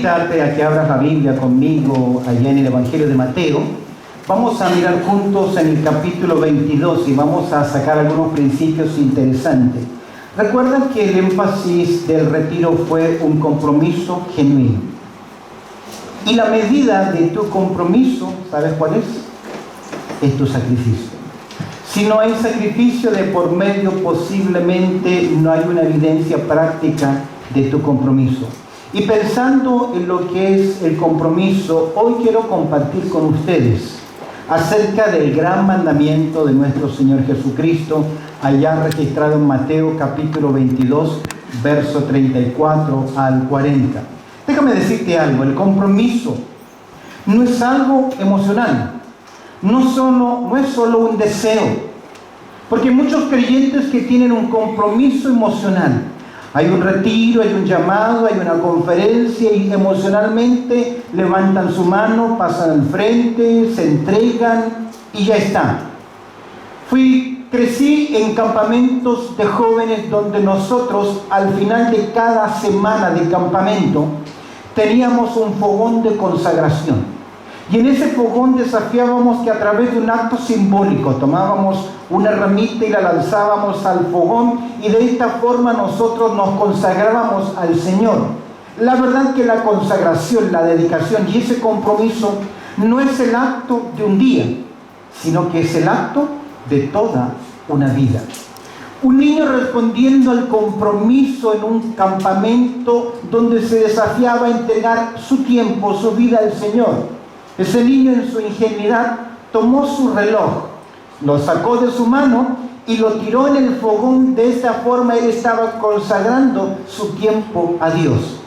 invitarte a que abras la Biblia conmigo allá en el Evangelio de Mateo. Vamos a mirar juntos en el capítulo 22 y vamos a sacar algunos principios interesantes. Recuerda que el énfasis del retiro fue un compromiso genuino. Y la medida de tu compromiso, ¿sabes cuál es? Es tu sacrificio. Si no hay sacrificio de por medio, posiblemente no hay una evidencia práctica de tu compromiso. Y pensando en lo que es el compromiso, hoy quiero compartir con ustedes acerca del gran mandamiento de nuestro Señor Jesucristo, allá registrado en Mateo capítulo 22, verso 34 al 40. Déjame decirte algo, el compromiso no es algo emocional, no es solo un deseo, porque hay muchos creyentes que tienen un compromiso emocional. Hay un retiro, hay un llamado, hay una conferencia y emocionalmente levantan su mano, pasan al frente, se entregan y ya está. Crecí en campamentos de jóvenes donde nosotros al final de cada semana de campamento teníamos un fogón de consagración. Y en ese fogón desafiábamos que a través de un acto simbólico tomábamos una ramita y la lanzábamos al fogón y de esta forma nosotros nos consagrábamos al Señor. La verdad que la consagración, la dedicación y ese compromiso no es el acto de un día, sino que es el acto de toda una vida. Un niño respondiendo al compromiso en un campamento donde se desafiaba a entregar su tiempo, su vida al Señor. Ese niño en su ingenuidad tomó su reloj, lo sacó de su mano y lo tiró en el fogón. De esta forma él estaba consagrando su tiempo a Dios.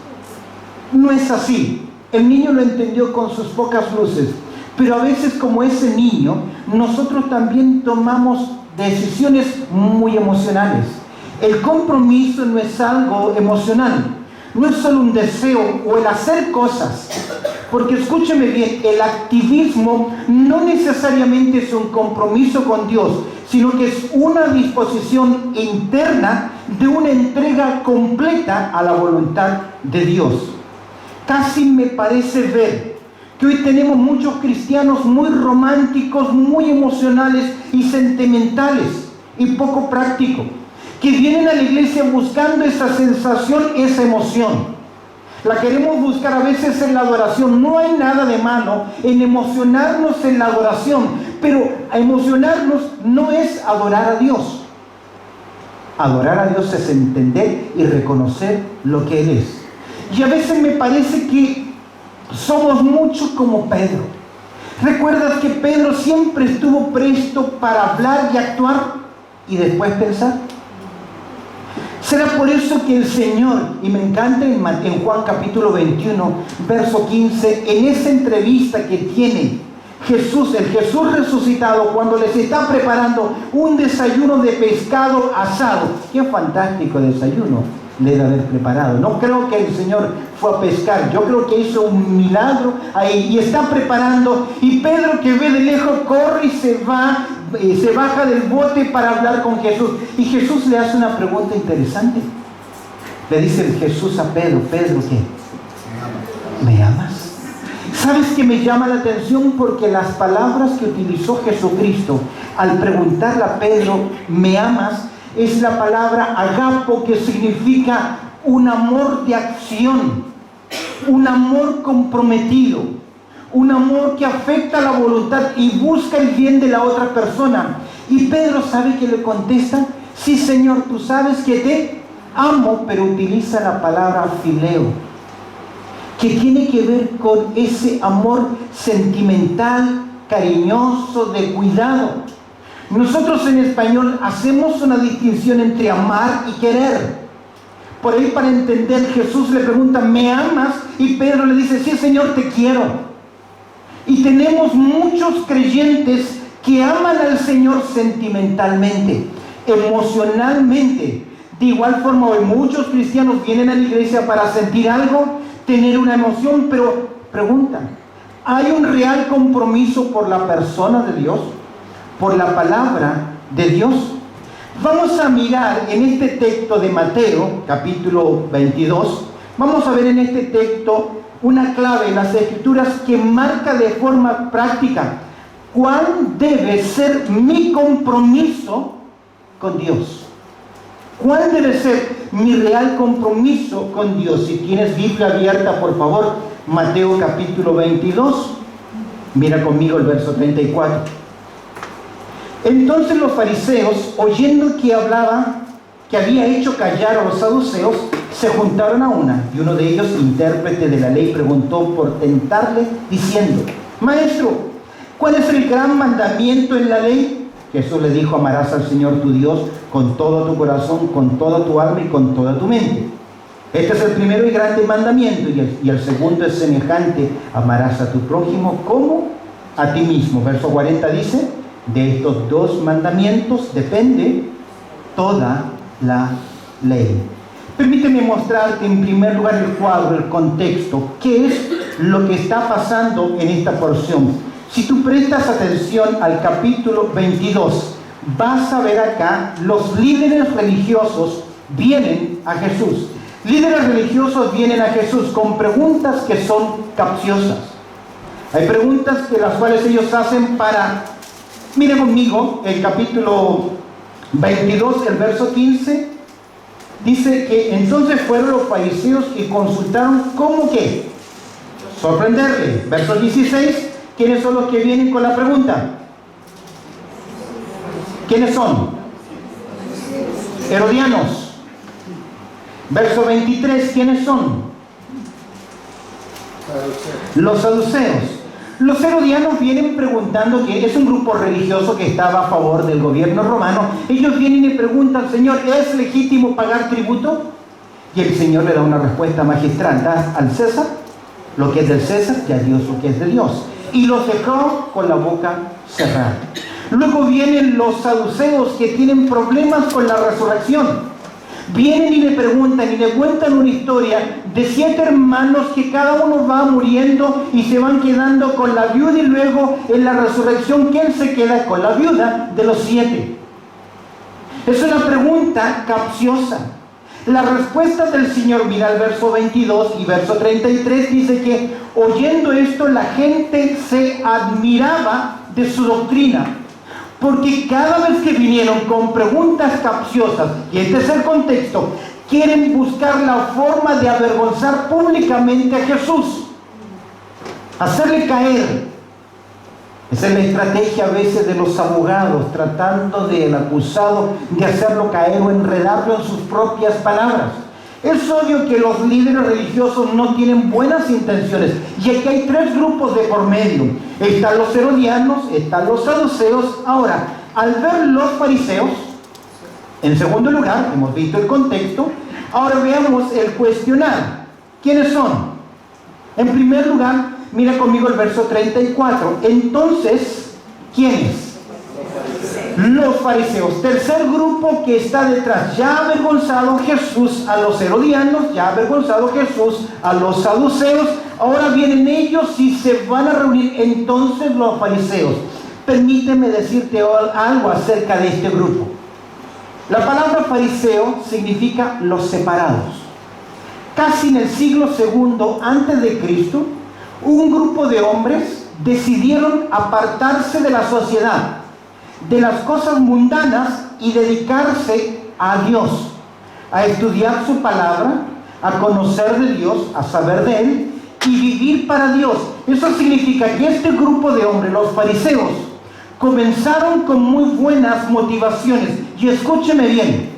No es así. El niño lo entendió con sus pocas luces, pero a veces como ese niño, nosotros también tomamos decisiones muy emocionales. El compromiso no es algo emocional, no es solo un deseo o el hacer cosas. Porque escúcheme bien, el activismo no necesariamente es un compromiso con Dios, sino que es una disposición interna de una entrega completa a la voluntad de Dios. Casi me parece ver que hoy tenemos muchos cristianos muy románticos, muy emocionales y sentimentales y poco prácticos, que vienen a la iglesia buscando esa sensación, esa emoción. La queremos buscar a veces en la adoración. No hay nada de malo en emocionarnos en la adoración, pero emocionarnos no es adorar a Dios. Adorar a Dios es entender y reconocer lo que Él es. Y a veces me parece que somos mucho como Pedro. ¿Recuerdas que Pedro siempre estuvo presto para hablar y actuar y después pensar? Será por eso que el Señor, y me encanta en Juan capítulo 21, verso 15, en esa entrevista que tiene Jesús, el Jesús resucitado, cuando les está preparando un desayuno de pescado asado. ¡Qué fantástico desayuno le debe haber preparado! No creo que el Señor fue a pescar, yo creo que hizo un milagro ahí y está preparando. Y Pedro, que ve de lejos, corre y se baja del bote para hablar con Jesús. Y Jesús le hace una pregunta interesante. Le dice Jesús a Pedro: Pedro, ¿qué? ¿Me amas? ¿Sabes qué me llama la atención? Porque las palabras que utilizó Jesucristo al preguntarle a Pedro, ¿me amas?, es la palabra agapo, que significa un amor de acción, un amor comprometido, un amor que afecta la voluntad y busca el bien de la otra persona. Y Pedro, ¿sabe qué le contesta? Sí, Señor, tú sabes que te amo, pero utiliza la palabra fileo, que tiene que ver con ese amor sentimental, cariñoso, de cuidado. Nosotros en español hacemos una distinción entre amar y querer. Por ahí, para entender, Jesús le pregunta: ¿me amas? Y Pedro le dice: sí, Señor, te quiero. Y tenemos muchos creyentes que aman al Señor sentimentalmente, emocionalmente. De igual forma, hoy muchos cristianos vienen a la iglesia para sentir algo, tener una emoción, pero preguntan: ¿hay un real compromiso por la persona de Dios, por la palabra de Dios? Vamos a mirar en este texto de Mateo, capítulo 22, vamos a ver en este texto una clave en las Escrituras que marca de forma práctica cuál debe ser mi compromiso con Dios. ¿Cuál debe ser mi real compromiso con Dios? Si tienes Biblia abierta, por favor, Mateo capítulo 22, mira conmigo el verso 34. Entonces los fariseos, oyendo que hablaba, que había hecho callar a los saduceos, se juntaron a una, y uno de ellos, intérprete de la ley, preguntó por tentarle, diciendo: Maestro, ¿cuál es el gran mandamiento en la ley? Jesús le dijo: amarás al Señor tu Dios con todo tu corazón, con toda tu alma y con toda tu mente. Este es el primero y grande mandamiento, y el segundo es semejante: amarás a tu prójimo como a ti mismo. Verso 40 dice: de estos dos mandamientos depende toda la ley. Permíteme mostrarte en primer lugar el cuadro, el contexto, qué es lo que está pasando en esta porción. Si tú prestas atención al capítulo 22, vas a ver acá, los líderes religiosos vienen a Jesús. Líderes religiosos vienen a Jesús con preguntas que son capciosas. Hay preguntas que las cuales ellos hacen para... Mire conmigo, el capítulo 22, el verso 15, dice que entonces fueron los fariseos y consultaron cómo que sorprenderle. Verso 16, ¿quiénes son los que vienen con la pregunta? ¿Quiénes son? Herodianos. Verso 23, ¿quiénes son? Los saduceos. Los herodianos vienen preguntando, que es un grupo religioso que estaba a favor del gobierno romano. Ellos vienen y preguntan: Señor, ¿es legítimo pagar tributo? Y el Señor le da una respuesta magistral: da al César lo que es del César y a Dios lo que es de Dios. Y los dejó con la boca cerrada. Luego vienen los saduceos, que tienen problemas con la resurrección. Vienen y le preguntan y le cuentan una historia de 7 hermanos que cada uno va muriendo y se van quedando con la viuda, y luego en la resurrección, ¿quién se queda con la viuda de los 7? Es una pregunta capciosa. La respuesta del Señor, mira el verso 22 y verso 33, dice que oyendo esto la gente se admiraba de su doctrina. Porque cada vez que vinieron con preguntas capciosas, y este es el contexto, quieren buscar la forma de avergonzar públicamente a Jesús, hacerle caer. Esa es la estrategia a veces de los abogados, tratando del acusado de hacerlo caer o enredarlo en sus propias palabras. Es obvio que los líderes religiosos no tienen buenas intenciones, y aquí hay 3 grupos de por medio. Están los herodianos, están los saduceos. Ahora, al ver los fariseos, en segundo lugar, hemos visto el contexto, ahora veamos el cuestionar. ¿Quiénes son? En primer lugar, mira conmigo el verso 34. Entonces, ¿quiénes? Los fariseos. Tercer grupo que está detrás. Ya ha avergonzado Jesús a los herodianos, ya ha avergonzado Jesús a los saduceos. Ahora vienen ellos y se van a reunir entonces los fariseos. Permíteme decirte algo acerca de este grupo. La palabra fariseo significa los separados. Casi en el siglo II antes de Cristo, un grupo de hombres decidieron apartarse de la sociedad, de las cosas mundanas, y dedicarse a Dios, a estudiar su palabra, a conocer de Dios, a saber de Él y vivir para Dios. Eso significa que este grupo de hombres, los fariseos, comenzaron con muy buenas motivaciones. Y escúcheme bien,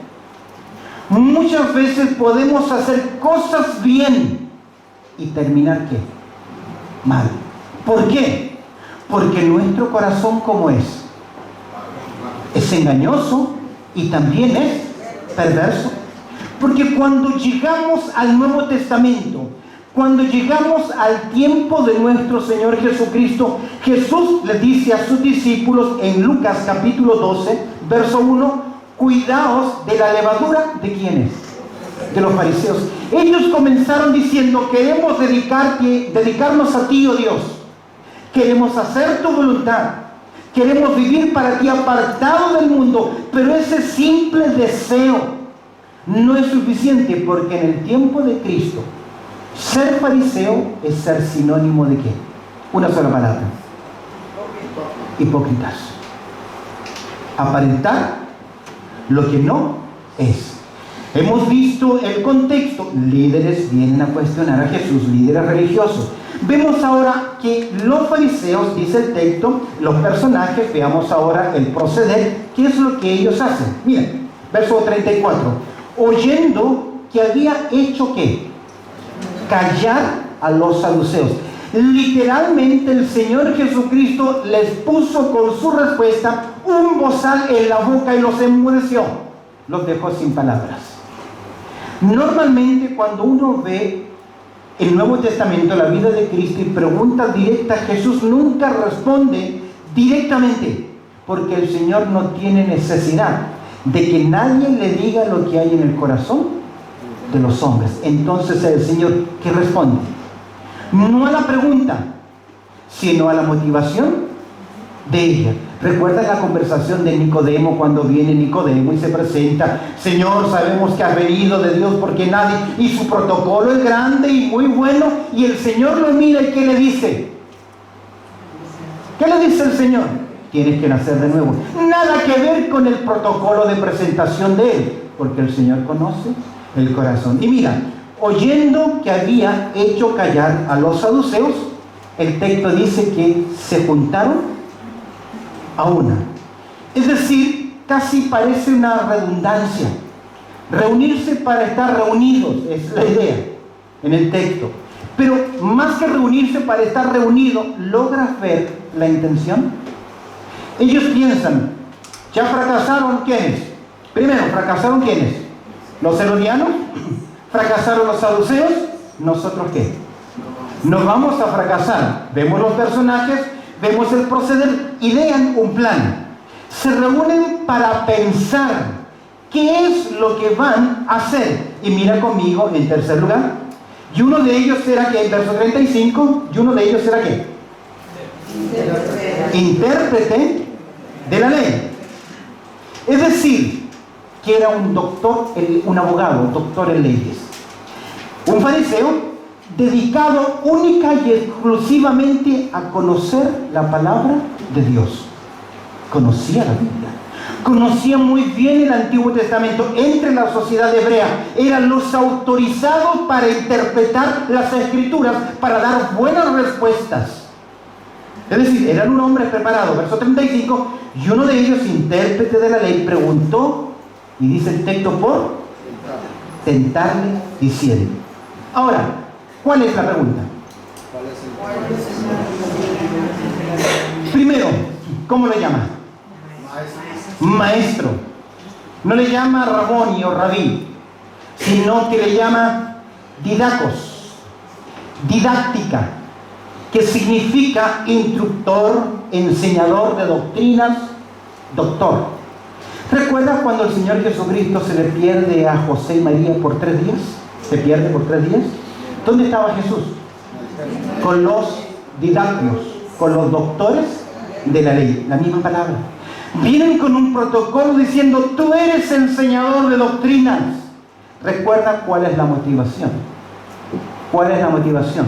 muchas veces podemos hacer cosas bien y terminar ¿qué? Mal. ¿Por qué? Porque nuestro corazón, ¿cómo es? Es engañoso y también es perverso. Porque cuando llegamos al Nuevo Testamento, cuando llegamos al tiempo de nuestro Señor Jesucristo, Jesús le dice a sus discípulos en Lucas capítulo 12, verso 1, cuidaos de la levadura, ¿de quiénes? De los fariseos. Ellos comenzaron diciendo: queremos dedicarnos a ti, oh Dios, queremos hacer tu voluntad, queremos vivir para ti apartado del mundo. Pero ese simple deseo no es suficiente, porque en el tiempo de Cristo Ser fariseo es ser sinónimo de ¿qué? Una sola palabra: hipócritas. Aparentar lo que no es. Hemos visto el contexto. Líderes vienen a cuestionar a Jesús, líderes religiosos. Vemos ahora que los fariseos, dice el texto, los personajes, veamos ahora el proceder, qué es lo que ellos hacen. Miren, verso 34. Oyendo que había hecho ¿qué? Callar a los saduceos. Literalmente el Señor Jesucristo les puso con su respuesta un bozal en la boca y los enmudeció. Los dejó sin palabras. Normalmente cuando uno ve el Nuevo Testamento, la vida de Cristo, y preguntas directas, Jesús nunca responde directamente, porque el Señor no tiene necesidad de que nadie le diga lo que hay en el corazón de los hombres. Entonces el Señor, ¿qué responde? No a la pregunta, sino a la motivación de ella. ¿Recuerdas la conversación de Nicodemo cuando viene Nicodemo y se presenta? Señor, sabemos que has venido de Dios porque nadie... Y su protocolo es grande y muy bueno. Y el Señor lo mira y ¿qué le dice? ¿Qué le dice el Señor? Tienes que nacer de nuevo. Nada que ver con el protocolo de presentación de Él, porque el Señor conoce el corazón. Y mira, oyendo que había hecho callar a los saduceos, el texto dice que se juntaron a una. Es decir, casi parece una redundancia. Reunirse para estar reunidos, es la idea en el texto. Pero más que reunirse para estar reunidos, ¿logras ver la intención? Ellos piensan, ¿ya fracasaron quiénes? Primero, ¿fracasaron quiénes? ¿Los herodianos? ¿Fracasaron los saduceos? ¿Nosotros qué? Nos vamos a fracasar. Vemos los personajes, vemos el proceder, idean un plan. Se reúnen para pensar qué es lo que van a hacer. Y mira conmigo en tercer lugar. Y uno de ellos era que, en verso 35, y uno de ellos era ¿qué? Intérprete de la ley. Es decir, que era un doctor, un abogado, un doctor en leyes. Un fariseo dedicado única y exclusivamente a conocer la palabra de Dios. Conocía la Biblia, conocía muy bien el Antiguo Testamento. Entre la sociedad hebrea eran los autorizados para interpretar las Escrituras, para dar buenas respuestas. Es decir, eran un hombre preparado. Verso 35, y uno de ellos, intérprete de la ley, preguntó, y dice el texto, por tentarle, diciendo. Ahora, ¿cuál es la pregunta? Primero, ¿cómo le llama? Maestro. No le llama Raboni o Rabí, sino que le llama didacos, didáctica, que significa instructor, enseñador de doctrinas, doctor. ¿Recuerdas cuando el Señor Jesucristo se le pierde a José y María por 3 días? ¿Se pierde por 3 días? ¿Dónde estaba Jesús? Con los didactos, con los doctores de la ley, la misma palabra. Vienen con un protocolo diciendo, tú eres enseñador de doctrinas. Recuerda cuál es la motivación. ¿Cuál es la motivación?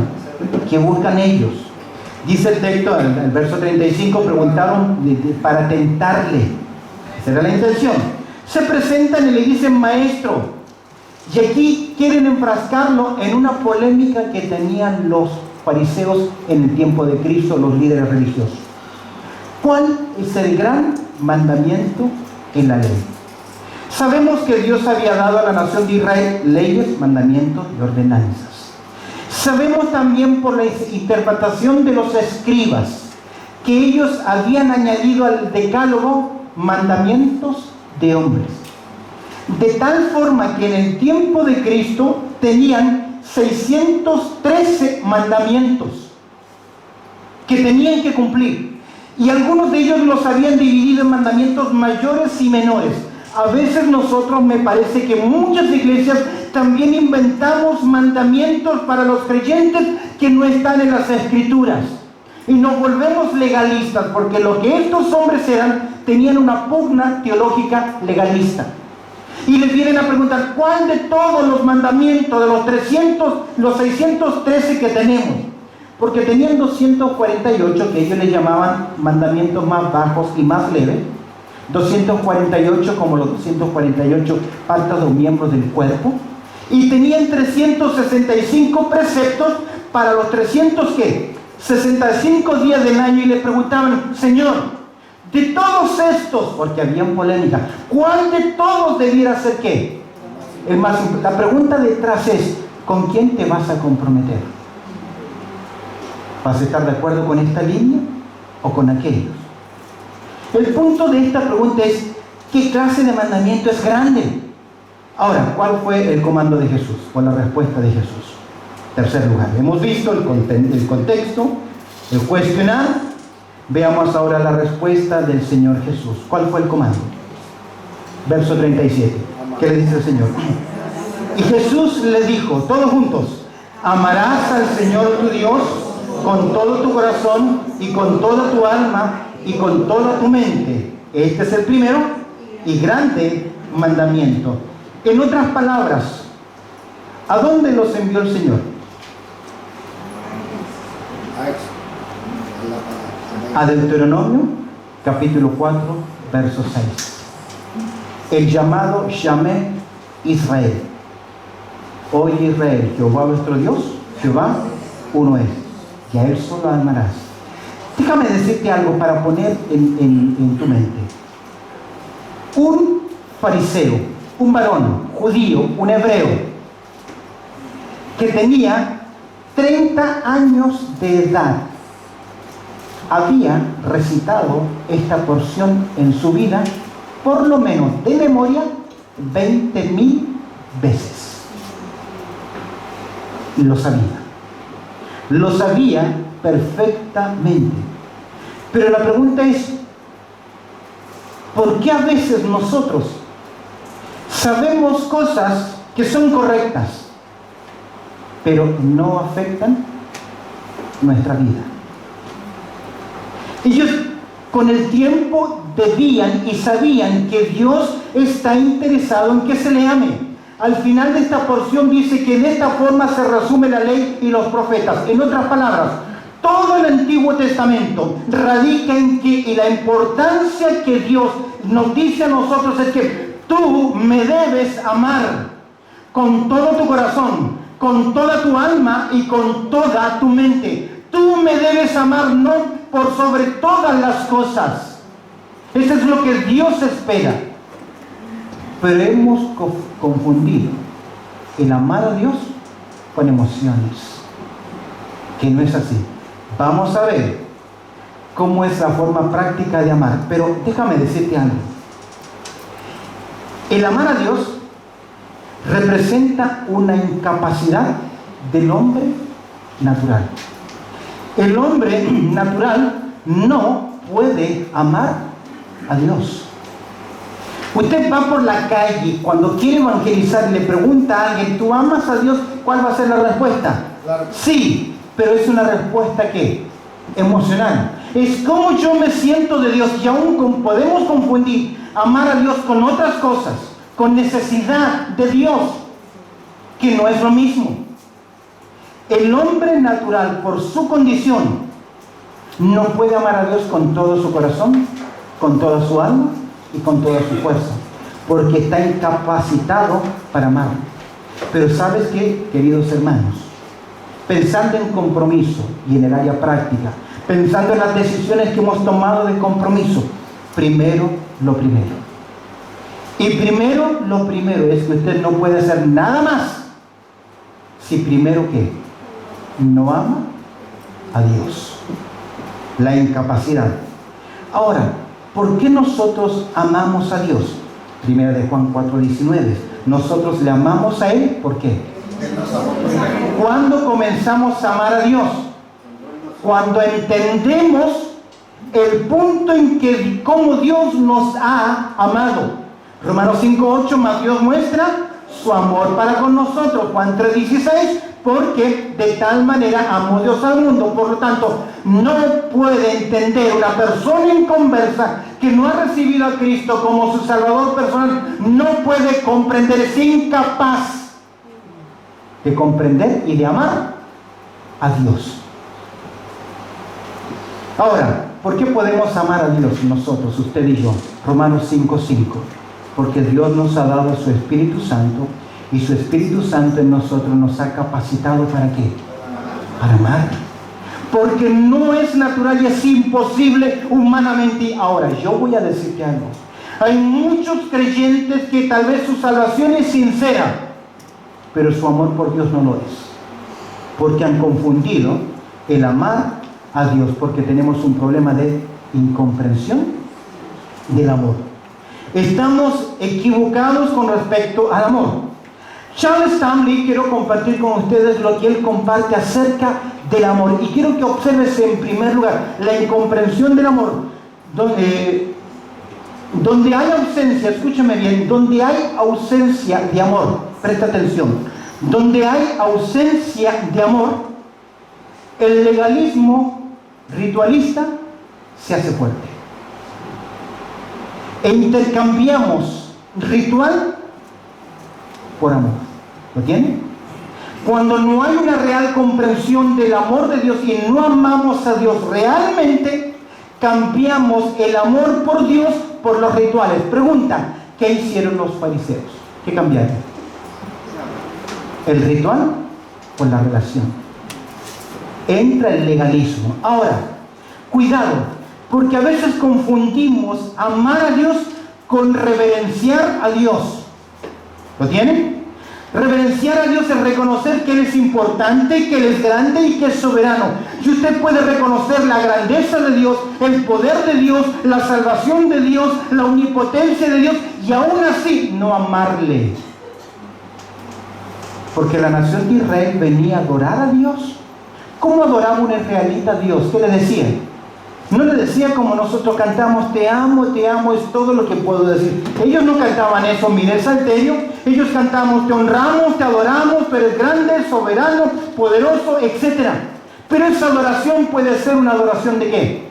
¿Qué buscan ellos? Dice el texto, el verso 35, preguntaron para tentarle. Esa era la intención. Se presentan y le dicen, maestro. Y aquí quieren enfrascarlo en una polémica que tenían los fariseos en el tiempo de Cristo, los líderes religiosos. ¿Cuál es el gran mandamiento en la ley? Sabemos que Dios había dado a la nación de Israel leyes, mandamientos y ordenanzas. Sabemos también por la interpretación de los escribas que ellos habían añadido al decálogo mandamientos de hombres. De tal forma que en el tiempo de Cristo tenían 613 mandamientos que tenían que cumplir. Y algunos de ellos los habían dividido en mandamientos mayores y menores. A veces nosotros, me parece que muchas iglesias también inventamos mandamientos para los creyentes que no están en las Escrituras. Y nos volvemos legalistas, porque lo que estos hombres eran, tenían una pugna teológica legalista. Y les vienen a preguntar, ¿cuál de todos los mandamientos, de los 613 que tenemos? Porque tenían 248 que ellos le llamaban mandamientos más bajos y más leves. 248 como los 248 partes o miembros del cuerpo. Y tenían 365 preceptos para los 365 días del año. Y le preguntaban, Señor, de todos estos, porque habían polémica, ¿cuál de todos debiera ser qué? El más importante. La pregunta detrás es, ¿con quién te vas a comprometer? ¿Vas a estar de acuerdo con esta línea o con aquellos? El punto de esta pregunta es, ¿qué clase de mandamiento es grande? Ahora, ¿cuál fue el comando de Jesús o la respuesta de Jesús? Tercer lugar, hemos visto el contexto, el cuestionar. Veamos ahora la respuesta del Señor Jesús. ¿Cuál fue el comando? Verso 37. ¿Qué le dice el Señor? Y Jesús le dijo, todos juntos, amarás al Señor tu Dios con todo tu corazón y con toda tu alma y con toda tu mente. Este es el primero y grande mandamiento. En otras palabras, ¿a dónde los envió el Señor? A Deuteronomio, capítulo 4, verso 6. El llamado Shamé Israel. Oye Israel, Jehová vuestro Dios, Jehová uno es, y a Él solo amarás. Déjame decirte algo para poner en tu mente. Un fariseo, un varón judío, un hebreo, que tenía 30 años de edad, había recitado esta porción en su vida, por lo menos de memoria, 20,000 veces. Lo sabía perfectamente. Pero la pregunta es, ¿por qué a veces nosotros sabemos cosas que son correctas, pero no afectan nuestra vida? Ellos con el tiempo debían y sabían que Dios está interesado en que se le ame. Al final de esta porción dice que de esta forma se resume la ley y los profetas. En otras palabras, todo el Antiguo Testamento radica en que, y la importancia que Dios nos dice a nosotros es que tú me debes amar con todo tu corazón, con toda tu alma y con toda tu mente. Tú me debes amar no por sobre todas las cosas. Eso es lo que Dios espera. Pero hemos confundido el amar a Dios con emociones, que no es así. Vamos a ver cómo es la forma práctica de amar. Pero déjame decirte algo. El amar a Dios representa una incapacidad del hombre natural. El hombre natural no puede amar a Dios. Usted va por la calle, cuando quiere evangelizar y le pregunta a alguien, ¿tú amas a Dios? ¿Cuál va a ser la respuesta? Claro. Sí, pero es una respuesta ¿qué? Emocional. Es como yo me siento de Dios, y aún podemos confundir amar a Dios con otras cosas, con necesidad de Dios, que no es lo mismo. El hombre natural, por su condición, no puede amar a Dios con todo su corazón, con toda su alma y con toda su fuerza, porque está incapacitado para amar. Pero ¿sabes qué, queridos hermanos? Pensando en compromiso y en el área práctica, pensando en las decisiones que hemos tomado de compromiso, primero lo primero. Y primero lo primero es que usted no puede hacer nada más si primero ¿qué? No ama a Dios. La incapacidad. Ahora, ¿por qué nosotros amamos a Dios? Primera de Juan 4:19. Nosotros le amamos a Él, ¿por qué? ¿Cuándo comenzamos a amar a Dios? Cuando entendemos el punto en que cómo Dios nos ha amado. Romanos 5:8, más Dios muestra su amor para con nosotros. Juan 3:16, Porque de tal manera amó Dios al mundo. Por lo tanto, no puede entender una persona inconversa que no ha recibido a Cristo como su Salvador personal, no puede comprender, es incapaz de comprender y de amar a Dios. Ahora, ¿por qué podemos amar a Dios nosotros, usted y yo? Romanos 5:5. Porque Dios nos ha dado su Espíritu Santo, y su Espíritu Santo en nosotros nos ha capacitado ¿para qué? Para amar. Porque no es natural y es imposible humanamente. Ahora, yo voy a decirte algo. Hay muchos creyentes que tal vez su salvación es sincera, pero su amor por Dios no lo es. Porque han confundido el amar a Dios, porque tenemos un problema de incomprensión del amor. Estamos equivocados con respecto al amor. Charles Stanley, quiero compartir con ustedes lo que él comparte acerca del amor. Y quiero que observes en primer lugar la incomprensión del amor. Donde hay ausencia, escúchame bien, donde hay ausencia de amor, presta atención. Donde hay ausencia de amor, el legalismo ritualista se hace fuerte. E intercambiamos ritual por amor. ¿Lo tienen? Cuando no hay una real comprensión del amor de Dios y no amamos a Dios realmente, cambiamos el amor por Dios por los rituales. Pregunta, ¿qué hicieron los fariseos? ¿Qué cambiaron? ¿El ritual o la relación? Entra el legalismo. Ahora, cuidado, porque a veces confundimos amar a Dios con reverenciar a Dios. ¿Lo tienen? Reverenciar a Dios es reconocer que Él es importante, que Él es grande y que es soberano. Y usted puede reconocer la grandeza de Dios, el poder de Dios, la salvación de Dios, la omnipotencia de Dios, y aún así no amarle. Porque la nación de Israel venía a adorar a Dios. ¿Cómo adoraba un israelita a Dios? ¿Qué le decía? No le decía como nosotros cantamos, te amo, es todo lo que puedo decir. Ellos no cantaban eso, mire el salterio. Ellos cantamos, te honramos, te adoramos, pero es grande, soberano, poderoso, etc. Pero esa adoración puede ser una adoración ¿de qué?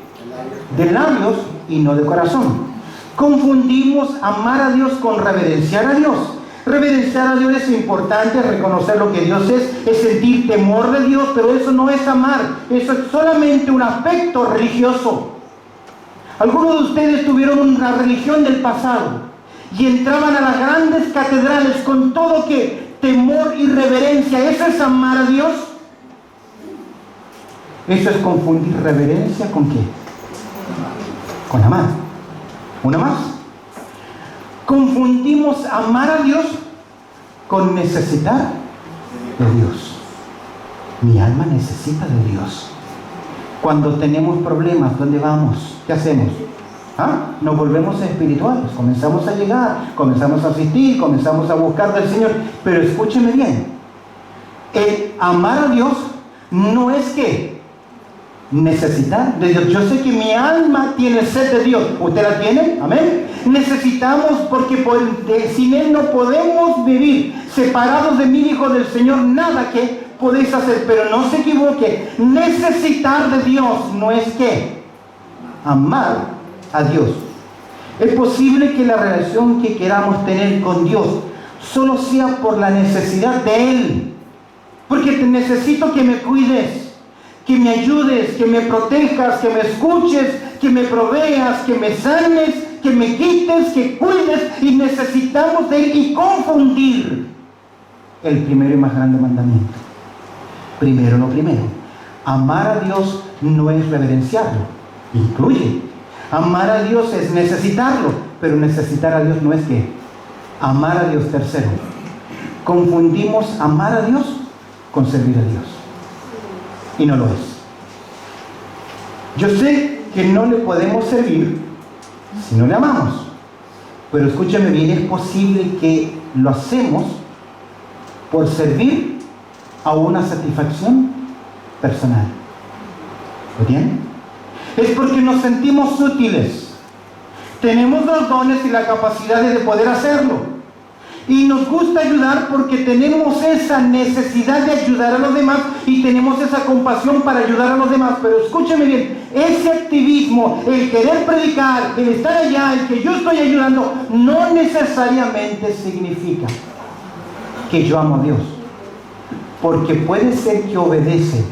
De labios y no de corazón. Confundimos amar a Dios con reverenciar a Dios. Reverenciar a Dios es importante, reconocer lo que Dios es sentir temor de Dios, pero eso no es amar, eso es solamente un aspecto religioso. Algunos de ustedes tuvieron una religión del pasado y entraban a las grandes catedrales con todo que temor y reverencia. ¿Eso es amar a Dios? Eso es confundir reverencia con ¿qué? Con amar. Una más. Confundimos amar a Dios con necesitar de Dios. Mi alma necesita de Dios. Cuando tenemos problemas, ¿dónde vamos? ¿Qué hacemos? Nos volvemos espirituales, comenzamos a llegar, comenzamos a asistir, comenzamos a buscar del Señor. Pero escúcheme bien, el amar a Dios no es que necesitar de Dios. Yo sé que mi alma tiene sed de Dios. ¿Usted la tiene? Amén. Necesitamos, porque sin Él no podemos vivir. Separados de mí, hijo del Señor, nada que podéis hacer. Pero no se equivoque, necesitar de Dios no es que amar a Dios. Es posible que la relación que queramos tener con Dios solo sea por la necesidad de Él. Porque te necesito que me cuides, que me ayudes, que me protejas, que me escuches, que me proveas, que me sanes, que me quites, que cuides, y necesitamos de Él, y confundir el primero y más grande mandamiento. Primero lo primero. Amar a Dios no es reverenciarlo, incluye. Amar a Dios es necesitarlo, pero necesitar a Dios no es que amar a Dios. Tercero, confundimos amar a Dios con servir a Dios, y no lo es. Yo sé que no le podemos servir si no le amamos, pero escúchame bien, es posible que lo hacemos por servir a una satisfacción personal. ¿Lo tienen? Es porque nos sentimos útiles, tenemos los dones y la capacidad de poder hacerlo, Y nos gusta ayudar porque tenemos esa necesidad de ayudar a los demás y tenemos esa compasión para ayudar a los demás. Pero escúcheme bien, ese activismo, el querer predicar, el estar allá, el que yo estoy ayudando, no necesariamente significa que yo amo a Dios. Porque puede ser que obedece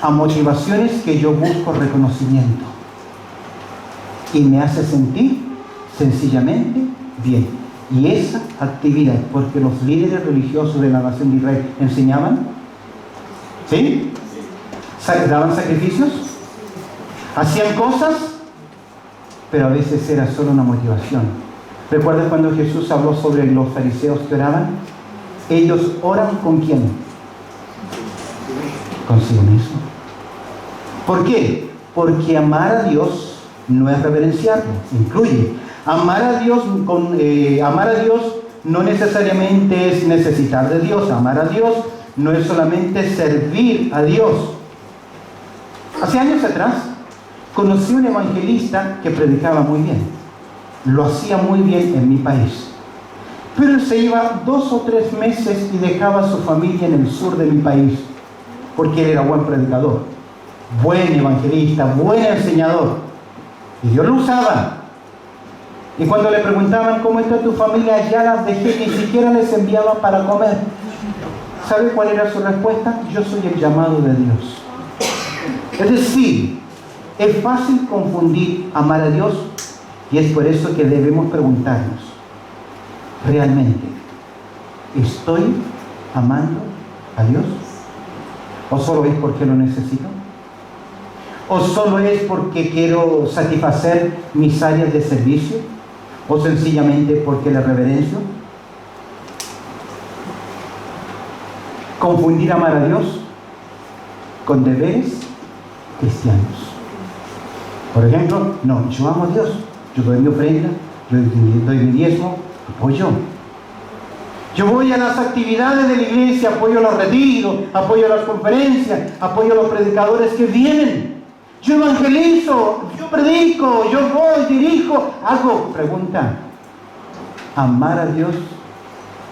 a motivaciones que yo busco reconocimiento y me hace sentir sencillamente bien. Y esa actividad, porque los líderes religiosos de la nación de Israel enseñaban, ¿sí? Daban sacrificios, hacían cosas, pero a veces era solo una motivación. ¿Recuerdan cuando Jesús habló sobre los fariseos que oraban? Ellos oran ¿con quién? Consigo mismo. ¿Por qué? Porque amar a Dios no es reverenciarlo, incluye. Amar a Dios no necesariamente es necesitar de Dios. Amar a Dios no es solamente servir a Dios. Hace años atrás conocí a un evangelista que predicaba muy bien. Lo hacía muy bien en mi país. Pero él se iba 2 o 3 meses y dejaba a su familia en el sur de mi país, porque él era buen predicador, buen evangelista, buen enseñador. Y Dios lo usaba. Y cuando le preguntaban ¿cómo está tu familia? Ya las dejé, ni siquiera les enviaba para comer. ¿Sabe cuál era su respuesta? Yo soy el llamado de Dios. Es decir, es fácil confundir amar a Dios, y es por eso que debemos preguntarnos, ¿realmente estoy amando a Dios? ¿O solo es porque lo necesito? ¿O solo es porque quiero satisfacer mis áreas de servicio? ¿O sencillamente porque le reverencio? Confundir amar a Dios con deberes cristianos. Por ejemplo, no, yo amo a Dios, yo doy mi ofrenda, yo doy mi diezmo, apoyo. Yo voy a las actividades de la iglesia, apoyo los retiros, apoyo las conferencias, apoyo a los predicadores que vienen. Yo evangelizo, yo predico, yo voy, dirijo, hago. Pregunta, ¿amar a Dios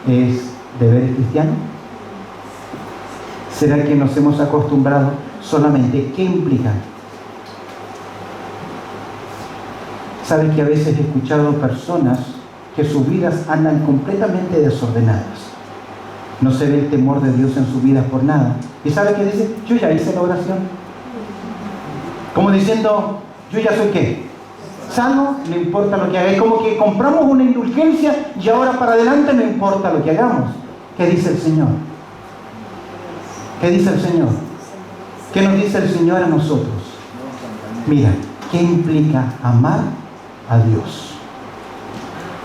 es deber cristiano? ¿Será que nos hemos acostumbrado solamente? ¿Qué implica? ¿Sabe que a veces he escuchado personas que sus vidas andan completamente desordenadas? No se ve el temor de Dios en sus vidas por nada. ¿Y sabe qué dice? Yo ya hice la oración. Como diciendo, yo ya soy ¿qué? Salvo, no importa lo que haga. Es como que compramos una indulgencia y ahora para adelante no importa lo que hagamos. ¿Qué dice el Señor? ¿Qué dice el Señor? ¿Qué nos dice el Señor a nosotros? Mira, ¿qué implica amar a Dios?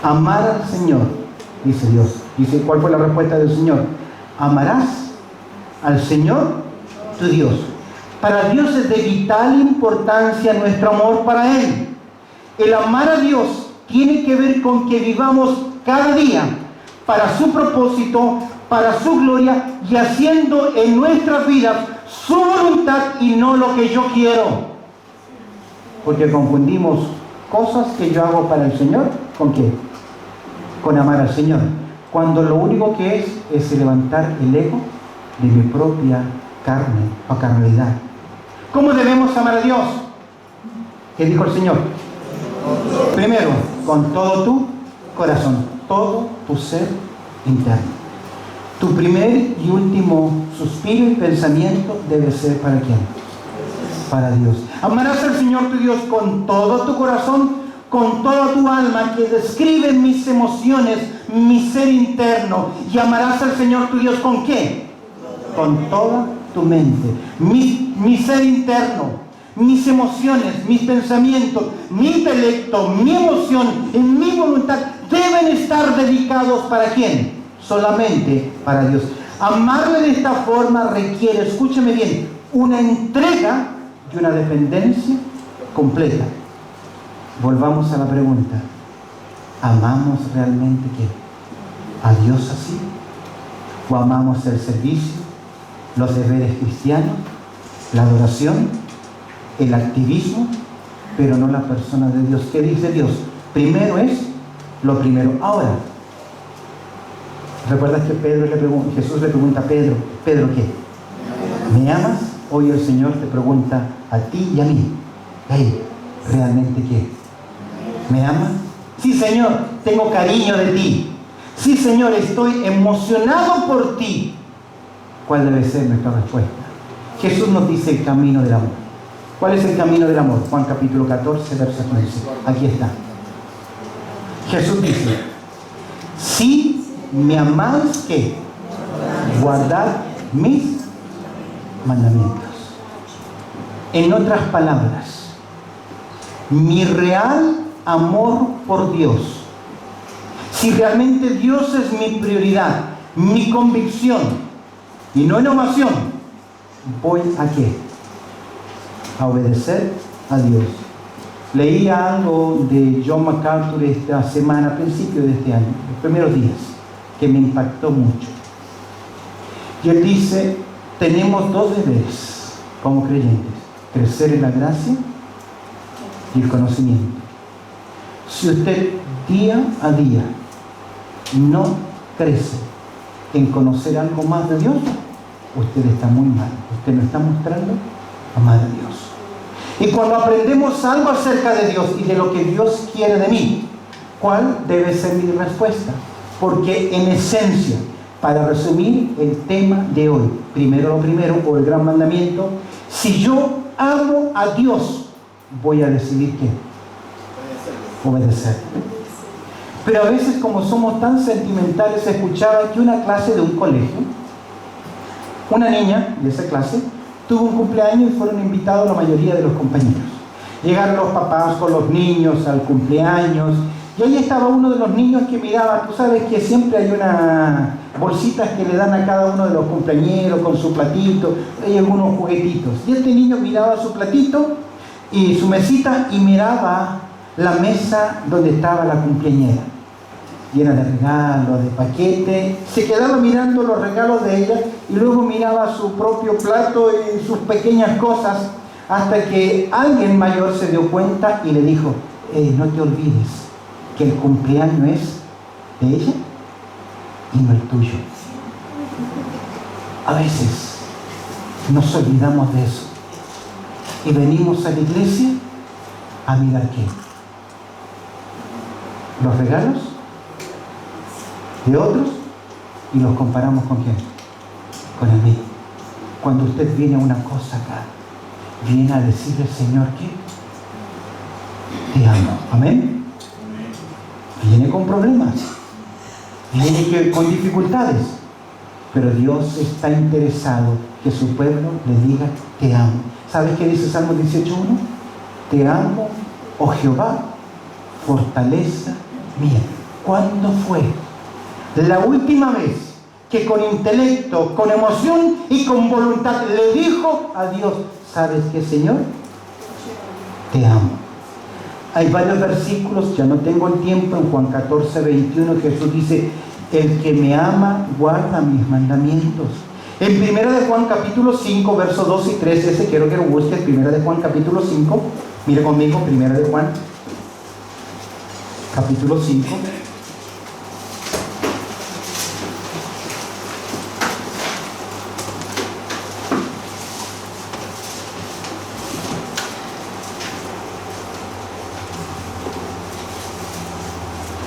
Amar al Señor, dice Dios. Dice, ¿cuál fue la respuesta del Señor? Amarás al Señor tu Dios. Para Dios es de vital importancia nuestro amor para Él. El amar a Dios tiene que ver con que vivamos cada día para su propósito, para su gloria y haciendo en nuestras vidas su voluntad y no lo que yo quiero. Porque confundimos cosas que yo hago para el Señor, ¿con qué? Con amar al Señor. Cuando lo único que es levantar el ego de mi propia carne o carnalidad. ¿Cómo debemos amar a Dios? ¿Qué dijo el Señor? Primero, con todo tu corazón, todo tu ser interno. Tu primer y último suspiro y pensamiento debe ser ¿para quién? Para Dios. Amarás al Señor tu Dios con todo tu corazón, con toda tu alma, que describe mis emociones, mi ser interno. Y amarás al Señor tu Dios ¿con qué? Con toda tu mente, mi ser interno, mis emociones, mis pensamientos, mi intelecto, mi emoción y mi voluntad deben estar dedicados ¿para quién? Solamente para Dios. Amarle de esta forma requiere, escúcheme bien, una entrega y una dependencia completa. Volvamos a la pregunta, ¿amamos realmente qué? ¿A Dios así? ¿O amamos el servicio, los deberes cristianos, la adoración, el activismo, pero no la persona de Dios? ¿Qué dice Dios? Primero es lo primero. Ahora, ¿Recuerdas que Jesús le pregunta a Pedro, ¿Pedro qué? ¿Me amas? Hoy el Señor te pregunta a ti y a mí, hey, ¿realmente qué? ¿Me amas? Sí, Señor, tengo cariño de ti. Sí, Señor, estoy emocionado por ti. ¿Cuál debe ser nuestra respuesta? Jesús nos dice el camino del amor. ¿Cuál es el camino del amor? Juan capítulo 14, verso 15. Aquí está. Jesús dice, si me amáis, ¿qué? Guardad mis mandamientos. En otras palabras, mi real amor por Dios, si realmente Dios es mi prioridad, mi convicción, y no innovación, voy a ¿qué? A obedecer a Dios. Leía algo de John MacArthur esta semana, a principios de este año, los primeros días, que me impactó mucho. Y él dice, tenemos dos deberes como creyentes: crecer en la gracia y el conocimiento. Si usted día a día no crece en conocer algo más de Dios, usted está muy mal. Usted no está mostrando amar a Dios. Y cuando aprendemos algo acerca de Dios y de lo que Dios quiere de mí, ¿cuál debe ser mi respuesta? Porque en esencia, para resumir el tema de hoy, primero lo primero, o el gran mandamiento, si yo amo a Dios, voy a decidir ¿qué? Obedecer. Pero a veces, como somos tan sentimentales, escuchaba que una clase de un colegio, una niña de esa clase tuvo un cumpleaños y fueron invitados la mayoría de los compañeros. Llegaron los papás con los niños al cumpleaños y ahí estaba uno de los niños que miraba. Tú sabes que siempre hay unas bolsitas que le dan a cada uno de los cumpleañeros con su platito, hay algunos juguetitos. Y este niño miraba su platito y su mesita y miraba la mesa donde estaba la cumpleañera, llena de regalos, de paquetes. Se quedaba mirando los regalos de ella y luego miraba su propio plato y sus pequeñas cosas, hasta que alguien mayor se dio cuenta y le dijo, no te olvides que el cumpleaños es de ella y no el tuyo. A veces nos olvidamos de eso y venimos a la iglesia a mirar qué, los regalos de otros, y los comparamos ¿con quién? Con el mío. Cuando usted viene a una cosa acá, viene a decirle al Señor que te amo. Amén. Viene con problemas, viene con dificultades, pero Dios está interesado que su pueblo le diga te amo. ¿Sabes qué dice Salmo 18:1? Te amo, oh Jehová, fortaleza mía. ¿Cuándo fue la última vez que con intelecto, con emoción y con voluntad le dijo a Dios, ¿sabes qué, Señor? Te amo. Hay varios versículos, ya no tengo el tiempo. En Juan 14:21 Jesús dice, el que me ama guarda mis mandamientos. En 1 de Juan capítulo 5, versos 2 y 3, ese quiero que lo busques, 1 de Juan capítulo 5, mire conmigo, 1 de Juan capítulo 5.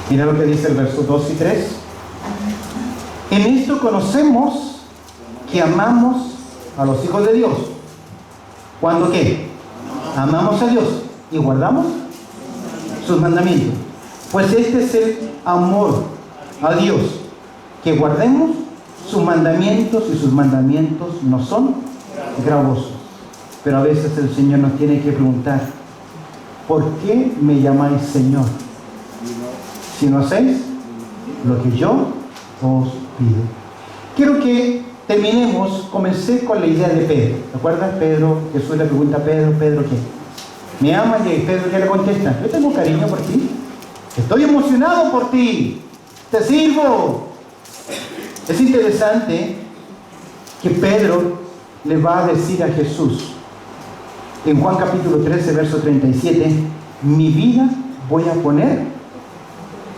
Mira lo que dice el verso 2 y 3. En esto conocemos que amamos a los hijos de Dios. ¿Cuándo qué? Amamos a Dios y guardamos sus mandamientos. Pues este es el amor a Dios, que guardemos sus mandamientos, y sus mandamientos no son gravosos. Pero a veces el Señor nos tiene que preguntar, ¿por qué me llamáis Señor si no hacéis lo que yo os pido? Quiero que terminemos. Comencé con la idea de Pedro. ¿Te acuerdas? Pedro, Jesús le pregunta a Pedro, ¿Pedro qué? ¿Me amas? Y Pedro ya le contesta, yo tengo cariño por ti, estoy emocionado por ti, te sirvo. Es interesante que Pedro le va a decir a Jesús en Juan capítulo 13, verso 37, mi vida voy a poner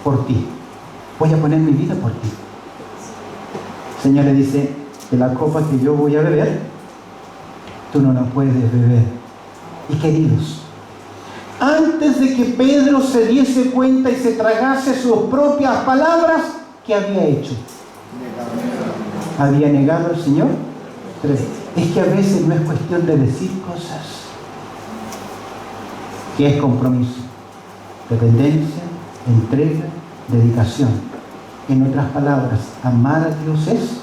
por ti. Voy a poner mi vida por ti. Señor le dice que la copa que yo voy a beber, tú no la puedes beber. Y queridos, antes de que Pedro se diese cuenta y se tragase sus propias palabras, ¿qué había hecho? Había negado al Señor. Es que a veces no es cuestión de decir cosas, que es compromiso, dependencia, entrega, dedicación. En otras palabras, amar a Dios es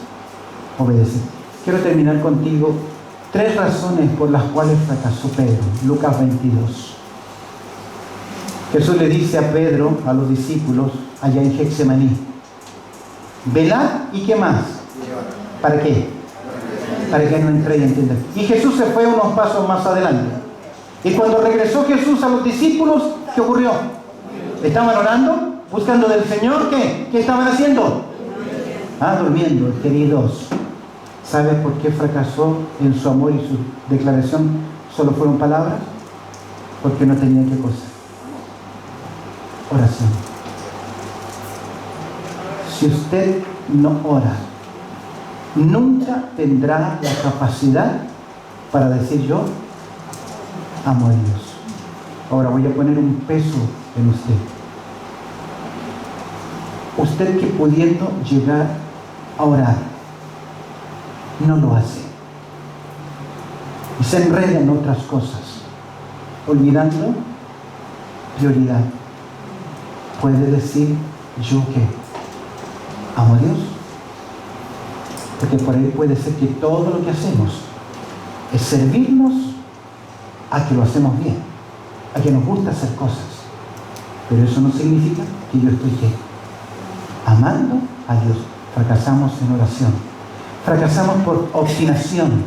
obedecer. Quiero terminar contigo 3 razones por las cuales fracasó Pedro. Lucas 22. Jesús le dice a Pedro, a los discípulos, allá en Getsemaní: velad, ¿y qué más? ¿Para qué? Para que no entréis en tentación. Y Jesús se fue unos pasos más adelante. Y cuando regresó Jesús a los discípulos, ¿qué ocurrió? ¿Estaban orando? ¿Buscando del Señor? ¿Qué? ¿Qué estaban haciendo? Durmiendo, queridos. ¿Sabes por qué fracasó en su amor y su declaración? ¿Solo fueron palabras? Porque no tenía qué cosa. Oración. Si usted no ora, nunca tendrá la capacidad para decir: yo amo a Dios. Ahora voy a poner un peso en usted. Usted que pudiendo llegar a orar, no lo hace. Y se enreda en otras cosas, olvidando prioridad. Puede decir: ¿yo qué? ¿Amo a Dios? Porque por ahí puede ser que todo lo que hacemos es servirnos a que lo hacemos bien, a que nos gusta hacer cosas. Pero eso no significa que yo estoy ¿qué? Amando a Dios. Fracasamos en oración. Fracasamos por obstinación.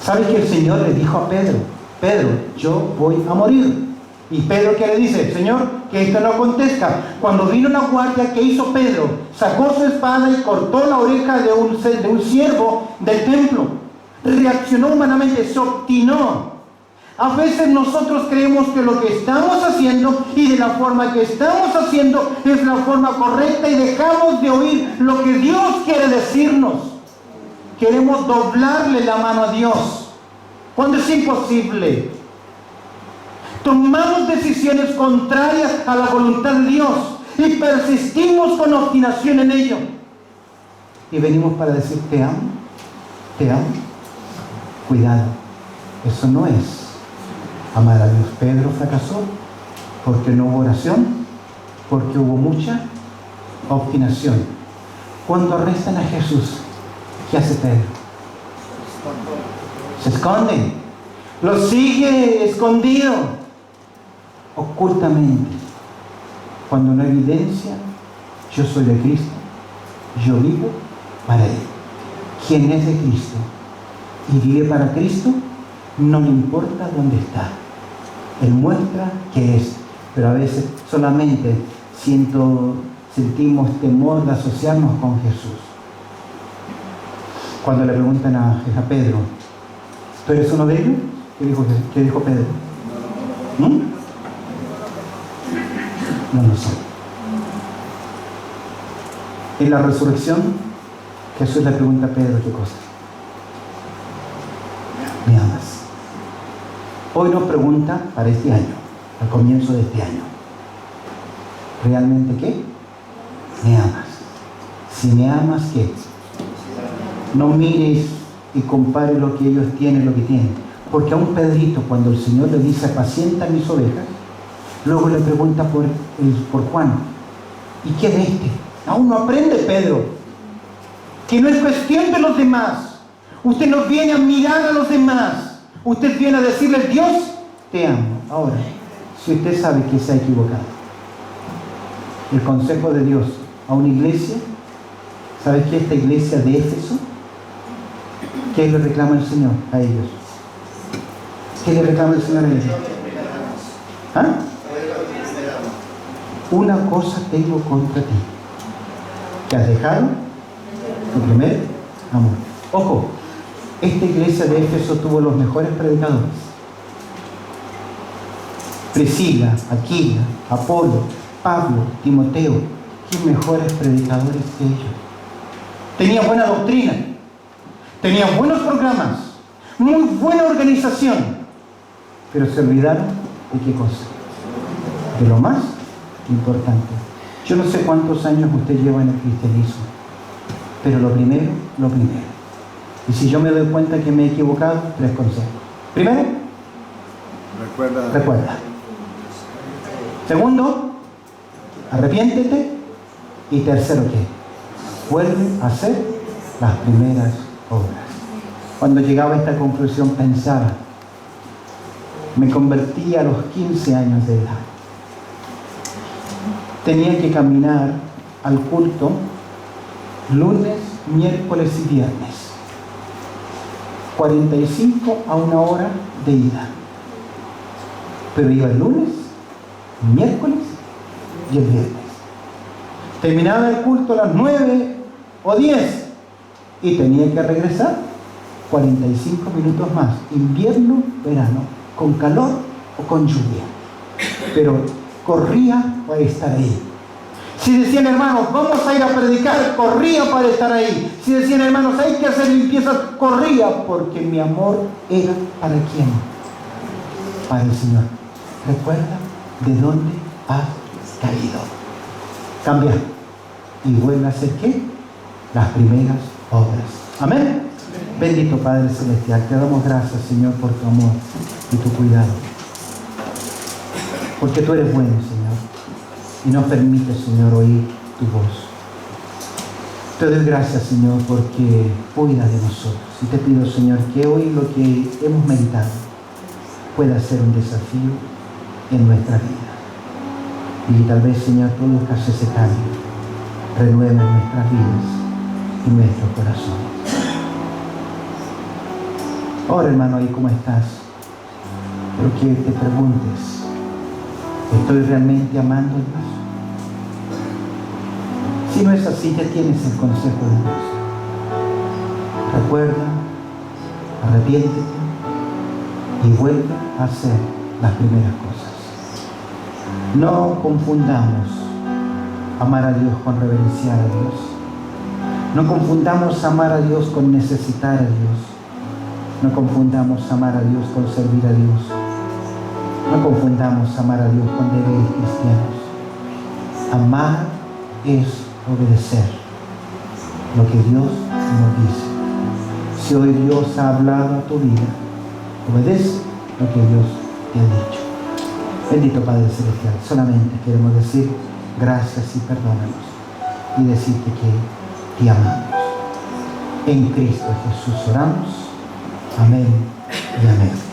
¿Sabes que el Señor le dijo a Pedro: Pedro, yo voy a morir? Y Pedro, ¿qué le dice? Señor, que esto no acontezca. Cuando vino la guardia, ¿qué hizo Pedro? Sacó su espada y cortó la oreja de un siervo del templo. Reaccionó humanamente, se obstinó. A veces nosotros creemos que lo que estamos haciendo y de la forma que estamos haciendo es la forma correcta y dejamos de oír lo que Dios quiere decirnos. Queremos doblarle la mano a Dios cuando es imposible. Tomamos decisiones contrarias a la voluntad de Dios y persistimos con obstinación en ello. Y venimos para decir: te amo, te amo. Cuidado, eso no es amar a Dios. Pedro fracasó porque no hubo oración, porque hubo mucha obstinación. Cuando arrestan a Jesús, ¿qué hace Pedro? Se esconde, lo sigue escondido, ocultamente. Cuando no evidencia: yo soy de Cristo, yo vivo para Él. Quien es de Cristo y vive para Cristo, no le importa dónde está. Él muestra que es, pero a veces solamente sentimos temor de asociarnos con Jesús. Cuando le preguntan a Pedro: ¿tú eres uno de ellos? ¿Qué dijo Pedro? No lo sé. En la resurrección, Jesús le pregunta a Pedro: ¿qué cosa? ¿Me amas? Hoy nos pregunta para este año, al comienzo de este año: ¿realmente qué? ¿Me amas? Si me amas, ¿qué? No mires y compare lo que ellos tienen, lo que tienen. Porque a un Pedrito, cuando el Señor le dice: apacienta mis ovejas, luego le pregunta por Juan: ¿y qué de este? Aún no aprende Pedro, que no es cuestión de los demás. Usted no viene a mirar a los demás. Usted viene a decirle: Dios, te amo. Ahora, si usted sabe que se ha equivocado, el consejo de Dios a una iglesia, ¿sabes qué? Esta iglesia de Éfeso, ¿qué le reclama el Señor a ellos? ¿Qué le reclama el Señor a ellos? Una cosa tengo contra ti, que has dejado tu primer amor. Ojo, esta iglesia de Éfeso tuvo los mejores predicadores: Priscila, Aquila, Apolo, Pablo, Timoteo. ¿Qué mejores predicadores que ellos? tenía buena doctrina, tenía buenos programas, muy buena organización, pero se olvidaron de qué cosa, de lo más importante. Yo no sé cuántos años usted lleva en el cristianismo, pero lo primero. Y si yo me doy cuenta que me he equivocado, 3 consejos. Primero, recuerda. Segundo, arrepiéntete. Y tercero, ¿qué? Vuelve a hacer las primeras obras. Cuando llegaba a esta conclusión pensaba, me convertí a los 15 años de edad. Tenía que caminar al culto lunes, miércoles y viernes. 45 a 1 hora de ida. Pero iba el lunes, miércoles y el viernes. Terminaba el culto a las 9 o 10 y tenía que regresar 45 minutos más, invierno, verano, con calor o con lluvia. Pero corría para estar ahí. Si decían, hermanos, vamos a ir a predicar, corría para estar ahí. Si decían, hermanos, hay que hacer limpieza, corría, porque mi amor era ¿para quién? Para el Señor. Recuerda de dónde has caído. Cambia y vuelve a hacer ¿qué? Las primeras obras. Amén. Bendito Padre Celestial, te damos gracias, Señor, por tu amor y tu cuidado. Porque tú eres bueno, Señor, y nos permites, Señor, oír tu voz. Te doy gracias, Señor, porque cuidas de nosotros. Y te pido, Señor, que hoy lo que hemos meditado pueda ser un desafío en nuestra vida. Y tal vez, Señor, produzcas ese cambio, renueva nuestras vidas y nuestros corazones. Ahora, hermano, ahí cómo estás, pero que te preguntes, ¿estoy realmente amando a Dios? Si no es así, ya tienes el consejo de Dios. Recuerda, arrepiéntete y vuelve a hacer las primeras cosas. No confundamos amar a Dios con reverenciar a Dios. No confundamos amar a Dios con necesitar a Dios. No confundamos amar a Dios con servir a Dios. No confundamos amar a Dios con deberes cristianos. Amar es obedecer lo que Dios nos dice. Si hoy Dios ha hablado a tu vida, obedece lo que Dios te ha dicho. Bendito Padre Celestial, solamente queremos decir gracias y perdónanos y decirte que te amamos. En Cristo Jesús oramos. Amén y amén.